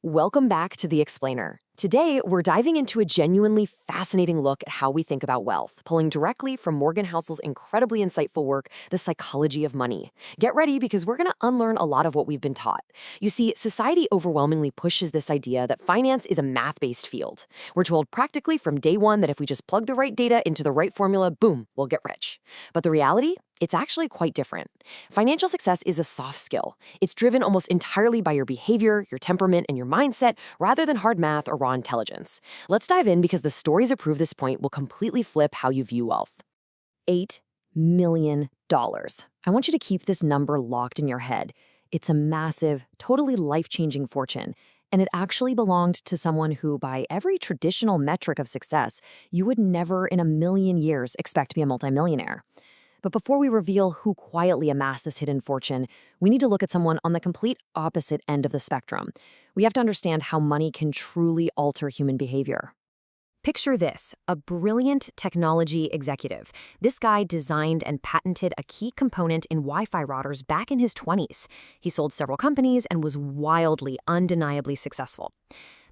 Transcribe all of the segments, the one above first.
Welcome back to The Explainer. Today, we're diving into a genuinely fascinating look at how we think about wealth, pulling directly from Morgan Housel's incredibly insightful work, The Psychology of Money. Get ready because we're going to unlearn a lot of what we've been taught. You see, society overwhelmingly pushes this idea that finance is a math-based field. We're told practically from day one that if we just plug the right data into the right formula, boom, we'll get rich. But the reality? It's actually quite different. Financial success is a soft skill. It's driven almost entirely by your behavior, your temperament, and your mindset, rather than hard math or raw intelligence. Let's dive in because the stories that prove this point will completely flip how you view wealth. $8 million. I want you to keep this number locked in your head. It's a massive, totally life-changing fortune, and it actually belonged to someone who, by every traditional metric of success, you would never in a million years expect to be a multimillionaire. But before we reveal who quietly amassed this hidden fortune, we need to look at someone on the complete opposite end of the spectrum. We have to understand how money can truly alter human behavior. Picture this, a brilliant technology executive. This guy designed and patented a key component in Wi-Fi routers back in his 20s. He sold several companies and was wildly, undeniably successful.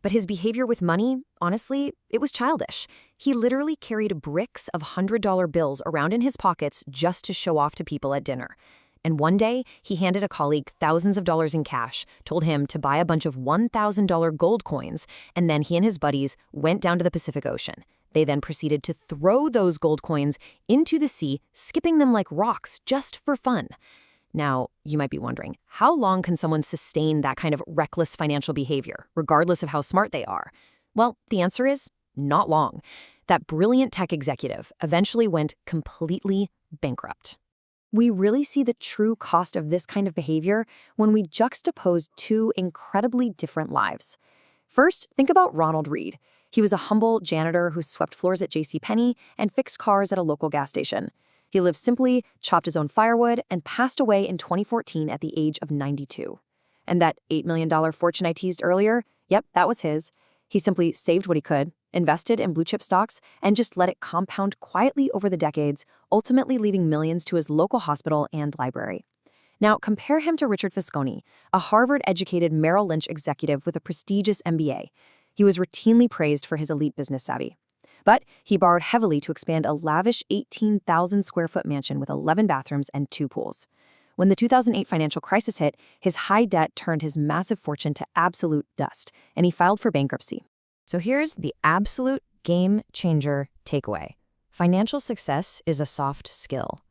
But his behavior with money, honestly, it was childish. He literally carried bricks of $100 bills around in his pockets just to show off to people at dinner. And one day, he handed a colleague thousands of dollars in cash, told him to buy a bunch of $1,000 gold coins, and then he and his buddies went down to the Pacific Ocean. They then proceeded to throw those gold coins into the sea, skipping them like rocks just for fun. Now, you might be wondering, how long can someone sustain that kind of reckless financial behavior, regardless of how smart they are? Well, the answer is not long. That brilliant tech executive eventually went completely bankrupt. We really see the true cost of this kind of behavior when we juxtapose two incredibly different lives. First, think about Ronald Reed. He was a humble janitor who swept floors at JCPenney and fixed cars at a local gas station. He lived simply, chopped his own firewood, and passed away in 2014 at the age of 92. And that $8 million fortune I teased earlier, yep, that was his. He simply saved what he could, invested in blue-chip stocks, and just let it compound quietly over the decades, ultimately leaving millions to his local hospital and library. Now, compare him to Richard Visconti, a Harvard-educated Merrill Lynch executive with a prestigious MBA. He was routinely praised for his elite business savvy. But he borrowed heavily to expand a lavish 18,000-square-foot mansion with 11 bathrooms and 2 pools. When the 2008 financial crisis hit, his high debt turned his massive fortune to absolute dust, and he filed for bankruptcy. So here's the absolute game-changer takeaway. Financial success is a soft skill.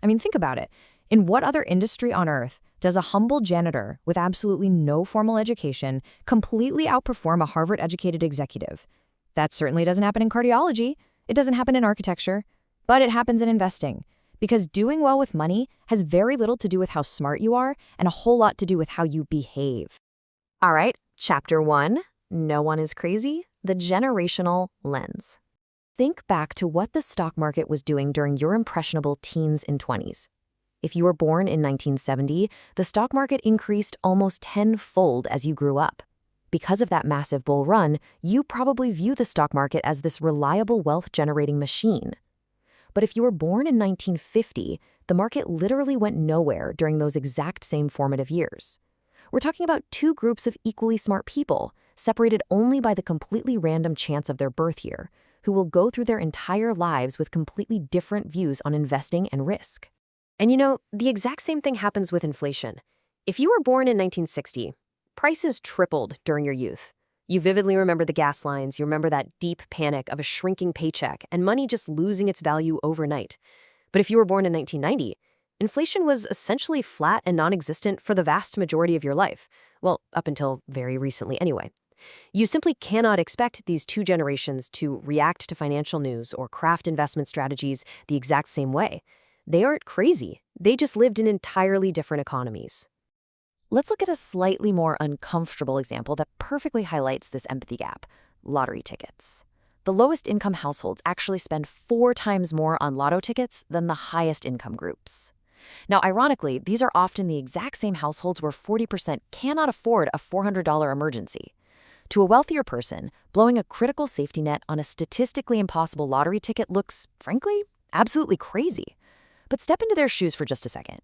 I mean, think about it. In what other industry on earth does a humble janitor with absolutely no formal education completely outperform a Harvard-educated executive? That certainly doesn't happen in cardiology. It doesn't happen in architecture. But it happens in investing. Because doing well with money has very little to do with how smart you are and a whole lot to do with how you behave. All right, Chapter 1. No one is crazy. The generational lens. Think back to what the stock market was doing during your impressionable teens and 20s. If you were born in 1970, the stock market increased almost tenfold as you grew up. Because of that massive bull run, you probably view the stock market as this reliable wealth-generating machine. But if you were born in 1950, the market literally went nowhere during those exact same formative years. We're talking about two groups of equally smart people, separated only by the completely random chance of their birth year, who will go through their entire lives with completely different views on investing and risk. And you know, the exact same thing happens with inflation. If you were born in 1960, prices tripled during your youth. You vividly remember the gas lines, you remember that deep panic of a shrinking paycheck and money just losing its value overnight. But if you were born in 1990, inflation was essentially flat and non-existent for the vast majority of your life. Well, up until very recently anyway. You simply cannot expect these two generations to react to financial news or craft investment strategies the exact same way. They aren't crazy. They just lived in entirely different economies. Let's look at a slightly more uncomfortable example that perfectly highlights this empathy gap: lottery tickets. The lowest income households actually spend 4 times more on lotto tickets than the highest income groups. Now, ironically, these are often the exact same households where 40% cannot afford a $400 emergency. To a wealthier person, blowing a critical safety net on a statistically impossible lottery ticket looks, frankly, absolutely crazy. But step into their shoes for just a second.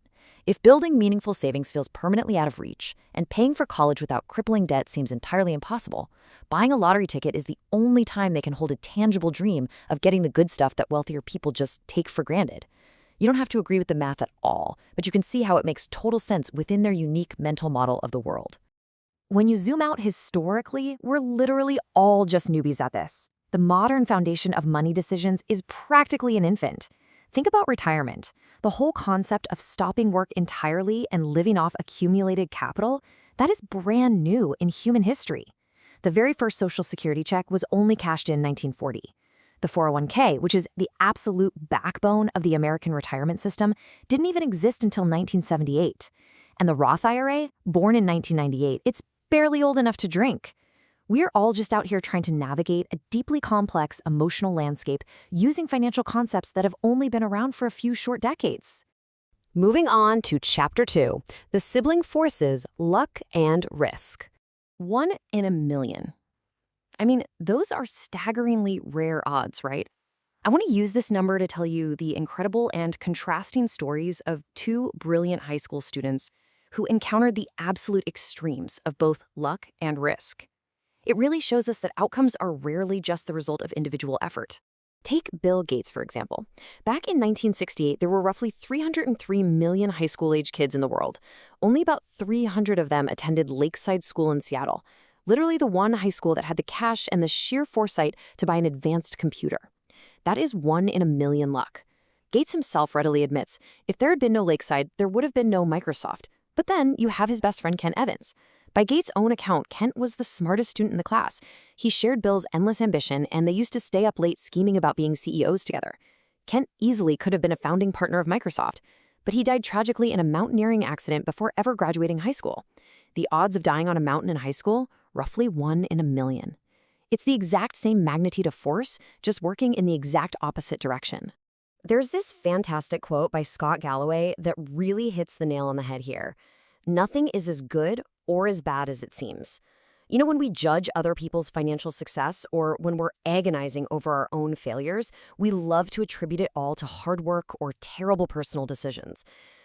If building meaningful savings feels permanently out of reach, and paying for college without crippling debt seems entirely impossible, buying a lottery ticket is the only time they can hold a tangible dream of getting the good stuff that wealthier people just take for granted. You don't have to agree with the math at all, but you can see how it makes total sense within their unique mental model of the world. When you zoom out historically, we're literally all just newbies at this. The modern foundation of money decisions is practically an infant. Think about retirement. The whole concept of stopping work entirely and living off accumulated capital, that is brand new in human history. The very first Social Security check was only cashed in 1940. The 401k, which is the absolute backbone of the American retirement system, didn't even exist until 1978. And the Roth IRA, born in 1998, it's barely old enough to drink. We're all just out here trying to navigate a deeply complex emotional landscape using financial concepts that have only been around for a few short decades. Moving on to Chapter 2, the sibling forces, luck and risk. 1 in a million. I mean, those are staggeringly rare odds, right? I want to use this number to tell you the incredible and contrasting stories of two brilliant high school students who encountered the absolute extremes of both luck and risk. It really shows us that outcomes are rarely just the result of individual effort. Take Bill Gates, for example. Back in 1968, there were roughly 303 million high school-age kids in the world. Only about 300 of them attended Lakeside School in Seattle, literally the one high school that had the cash and the sheer foresight to buy an advanced computer. That is 1 in a million luck. Gates himself readily admits, if there had been no Lakeside, there would have been no Microsoft. But then you have his best friend Kent Evans. By Gates' own account, Kent was the smartest student in the class. He shared Bill's endless ambition, and they used to stay up late scheming about being CEOs together. Kent easily could have been a founding partner of Microsoft, but he died tragically in a mountaineering accident before ever graduating high school. The odds of dying on a mountain in high school? Roughly 1 in a million. It's the exact same magnitude of force, just working in the exact opposite direction. There's this fantastic quote by Scott Galloway that really hits the nail on the head here. Nothing is as good or as bad as it seems. You know, when we judge other people's financial success or when we're agonizing over our own failures, we love to attribute it all to hard work or terrible personal decisions.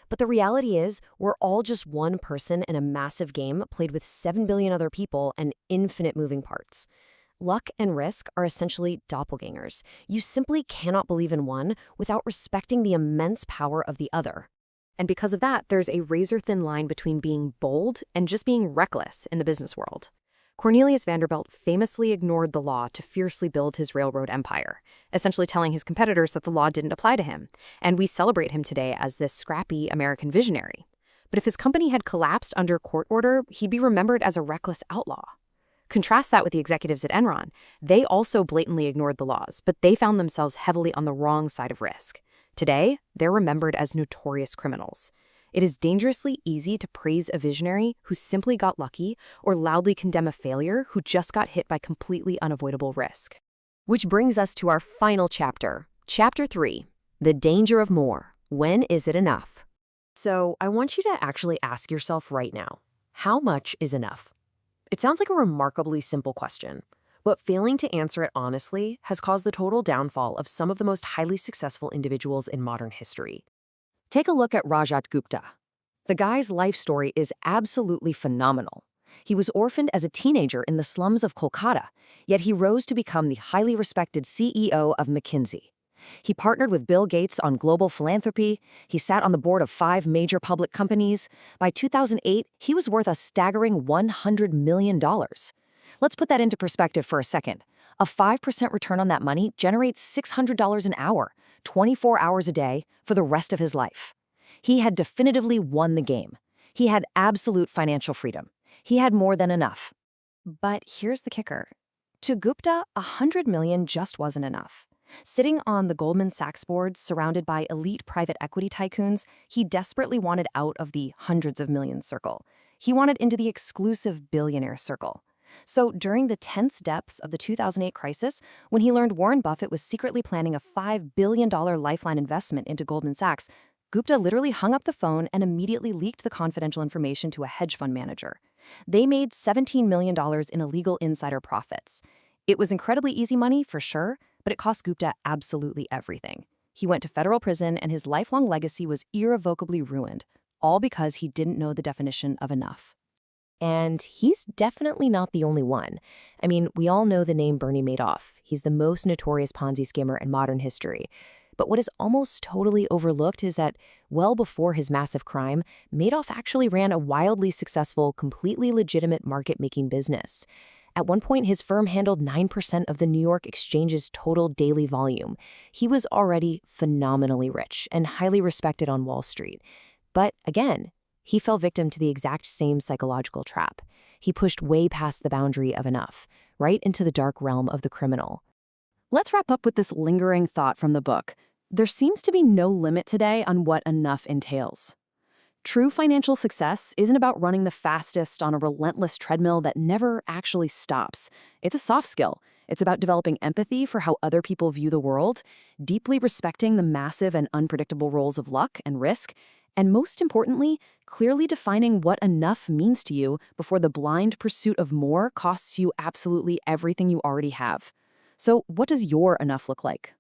But the reality is, we're all just one person in a massive game played with 7 billion other people and infinite moving parts. Luck and risk are essentially doppelgangers. You simply cannot believe in one without respecting the immense power of the other. And because of that, there's a razor-thin line between being bold and just being reckless in the business world. Cornelius Vanderbilt famously ignored the law to fiercely build his railroad empire, essentially telling his competitors that the law didn't apply to him, and we celebrate him today as this scrappy American visionary. But if his company had collapsed under court order, he'd be remembered as a reckless outlaw. Contrast that with the executives at Enron. They also blatantly ignored the laws, but they found themselves heavily on the wrong side of risk. Today, they're remembered as notorious criminals. It is dangerously easy to praise a visionary who simply got lucky or loudly condemn a failure who just got hit by completely unavoidable risk. Which brings us to our final chapter, Chapter 3, The Danger of More. When is it enough? So I want you to actually ask yourself right now, how much is enough? It sounds like a remarkably simple question, but failing to answer it honestly has caused the total downfall of some of the most highly successful individuals in modern history. Take a look at Rajat Gupta. The guy's life story is absolutely phenomenal. He was orphaned as a teenager in the slums of Kolkata, yet he rose to become the highly respected CEO of McKinsey. He partnered with Bill Gates on global philanthropy. He sat on the board of 5 major public companies. By 2008, he was worth a staggering $100 million. Let's put that into perspective for a second. A 5% return on that money generates $600 an hour, 24 hours a day, for the rest of his life. He had definitively won the game. He had absolute financial freedom. He had more than enough. But here's the kicker. To Gupta, $100 million just wasn't enough. Sitting on the Goldman Sachs board, surrounded by elite private equity tycoons, he desperately wanted out of the hundreds of millions circle. He wanted into the exclusive billionaire circle. So during the tense depths of the 2008 crisis, when he learned Warren Buffett was secretly planning a $5 billion lifeline investment into Goldman Sachs, Gupta literally hung up the phone and immediately leaked the confidential information to a hedge fund manager. They made $17 million in illegal insider profits. It was incredibly easy money, for sure, but it cost Gupta absolutely everything. He went to federal prison and his lifelong legacy was irrevocably ruined. all because he didn't know the definition of enough. And he's definitely not the only one. I mean, we all know the name Bernie Madoff. He's the most notorious Ponzi scammer in modern history. But what is almost totally overlooked is that, well before his massive crime, Madoff actually ran a wildly successful, completely legitimate market-making business. At one point, his firm handled 9% of the New York Exchange's total daily volume. He was already phenomenally rich and highly respected on Wall Street. But again, he fell victim to the exact same psychological trap. He pushed way past the boundary of enough, right into the dark realm of the criminal. Let's wrap up with this lingering thought from the book. There seems to be no limit today on what enough entails. True financial success isn't about running the fastest on a relentless treadmill that never actually stops. It's a soft skill. It's about developing empathy for how other people view the world, deeply respecting the massive and unpredictable roles of luck and risk, and most importantly, clearly defining what enough means to you before the blind pursuit of more costs you absolutely everything you already have. So, what does your enough look like?